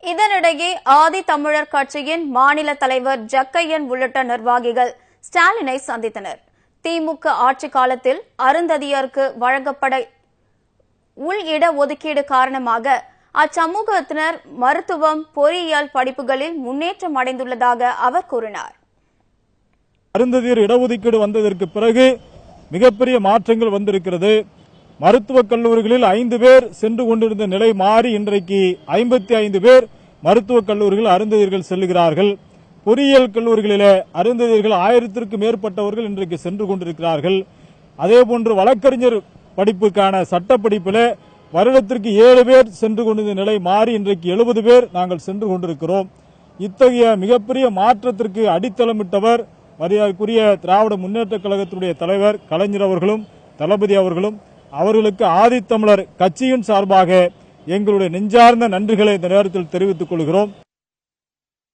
இதனிடையே ஆதி தமிழர் கட்சியின் மாநில தலைவர் ஜக்கையன் உள்ளிட்ட நிர்வாகிகள் ஸ்டாலினை சந்தித்தனர். திமுக ஆட்சி காலத்தில் அருந்ததியருக்கு வழங்கப்பட உள் இட ஒதுக்கீடு காரணமாக அச்சமூகத்தினர் மருத்துவம், பொறியியல் படிப்புகளில் முன்னேற்றம் அடைந்துள்ளதாக அவர் கூறினார். அருந்ததியர் இடஒதுக்கீடு வந்ததற்கு பிறகு மிகப்பெரிய மாற்றங்கள் வந்திருக்கிறது. மருத்துவக் கல்லூரிகளில் 5 பேர் சென்று கொண்டிருந்த நிலை மாறி இன்றைக்கு 55 பேர் மருத்துவக் கல்லூரிகள் அருந்ததியர்கள் செல்லுகிறார்கள். பொறியியல் கல்லூரிகளிலே அருந்ததியர்கள் 1000க்கும் மேற்பட்டவர்கள் இன்றைக்கு சென்று கொண்டிருக்கிறார்கள். அதேபோன்று வழக்கறிஞர் படிப்புக்கான சட்டப்படிப்பில் வருடத்திற்கு 7 பேர் சென்று கொண்டிருந்த நிலை மாறி இன்றைக்கு 70 பேர் நாங்கள் சென்று கொண்டிருக்கிறோம். இத்தகைய மிகப்பெரிய மாற்றத்திற்கு அடித்தளமிட்டவர் மரியாதைக்குரிய திராவிட முன்னேற்றக் கழகத்தினுடைய தலைவர் கலைஞர் அவர்களும் தளபதி அவர்களும். அவர்களுக்கு ஆதித்தமிழர் கட்சியின் சார்பாக எங்களுடைய நெஞ்சார்ந்த நன்றிகளை இந்த நேரத்தில் தெரிவித்துக் கொள்கிறோம்.